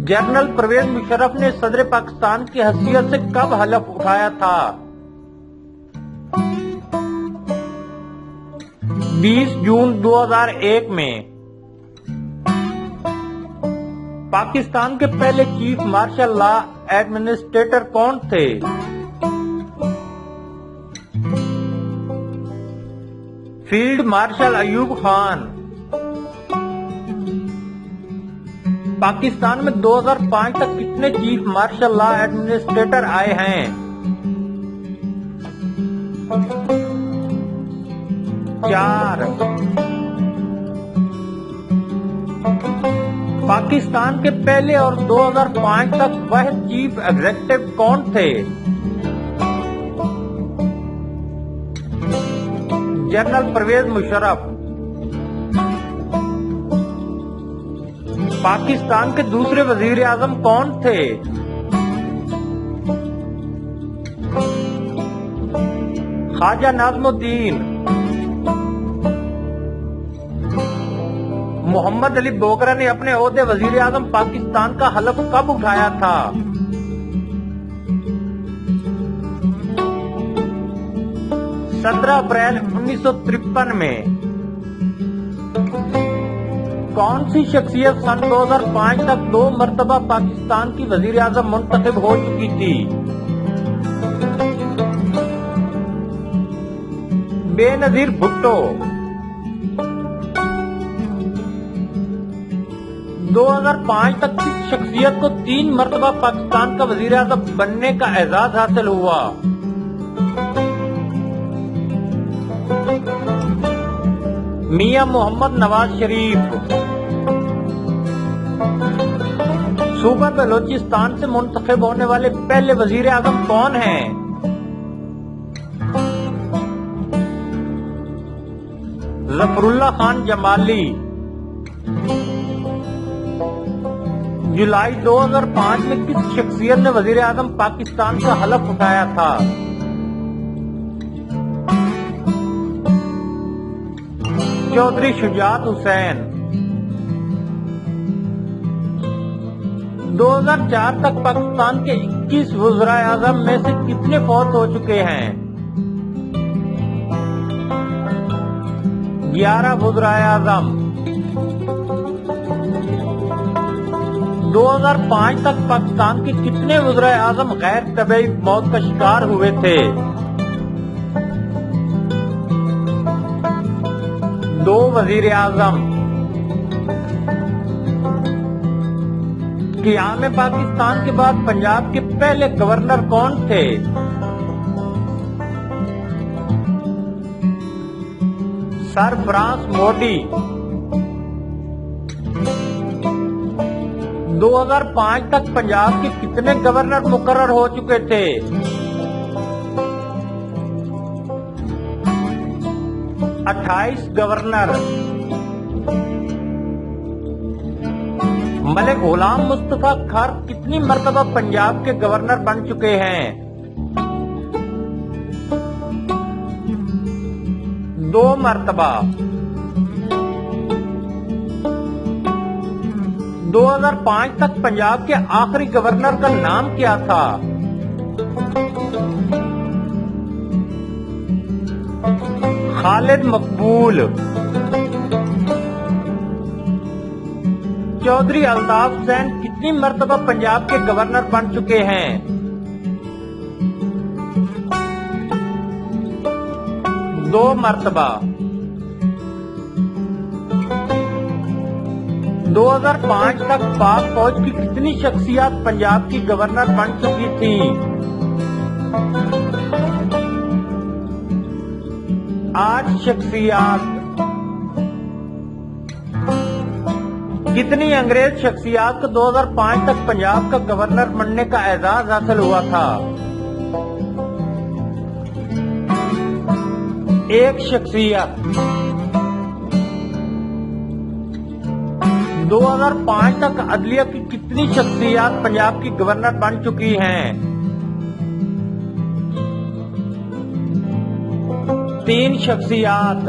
General Parvez Musharraf ने सदर पाकिस्तान की हैसियत से कब हलफ उठाया था? 20 जून 2001 में। पाकिस्तान के पहले चीफ मार्शल लॉ एडमिनिस्ट्रेटर कौन थे? Field marshal Ayub Khan. पाकिस्तान में 2005 तक कितने चीफ मार्शल लॉ एडमिनिस्ट्रेटर आए हैं? 4। पाकिस्तान के पहले और 2005 तक वह चीफ एग्जीक्यूटिव कौन थे? जनरल परवेज मुशर्रफ। पाकिस्तान के दूसरे वजीर आजम कौन थे? ख्वाजा नाज़मुद्दीन। मोहम्मद अली बोगरा ने अपने ओहदे वजीर आजम पाकिस्तान का हलफ कब उठाया था? 17 अप्रैल 1953 में। कौन सी शख्सियत सन 2005 तक 2 मरतबा पाकिस्तान की वजीर आजम मुंतखब हो चुकी थी? बेनजीर भुट्टो। 2005 तक किस शख्सियत को 3 मरतबा पाकिस्तान का वजीर आजम बनने का एजाज हासिल हुआ? मियां मोहम्मद नवाज शरीफ। सूबा बलोचिस्तान से मुंतखब होने वाले पहले वजीर आजम कौन हैं? जफरुल्लाह खान जमाली। जुलाई 2005 में किस शख्सियत ने वजीर आजम पाकिस्तान का हलफ उठाया था? चौधरी शुजात हुसैन। 2004 तक पाकिस्तान के 21 वज़ीर आज़म में से कितने फौत हो चुके हैं? 11 वज़ीर आज़म। 2005 तक पाकिस्तान के कितने वज़ीर आज़म गैर तबीई मौत का शिकार हुए थे? 2 वज़ीर आज़म। क़याम पाकिस्तान के बाद पंजाब के पहले गवर्नर कौन थे? Sir France Modi. 2005 तक पंजाब के कितने गवर्नर मुकर्रर हो चुके थे? 28 गवर्नर। मलिक गुलाम मुस्तफा खान कितनी मरतबा पंजाब के गवर्नर बन चुके हैं? 2 मरतबा। 2005 तक पंजाब के आखिरी गवर्नर का नाम क्या था? खालिद मकबूल। चौधरी अल्ताफ हुसैन कितनी मरतबा पंजाब के गवर्नर बन चुके हैं? 2 मरतबा। 2005 तक पाक फौज की कितनी शख्सियत पंजाब की गवर्नर बन चुकी थी? 8 शख्सियत। कितनी अंग्रेज शख्सियत को 2005 तक पंजाब का गवर्नर बनने का एजाज हासिल हुआ था? 1 शख्सियत। 2005 तक अदलिया की कितनी शख्सियत पंजाब की गवर्नर बन चुकी हैं? 3 शख्सियत।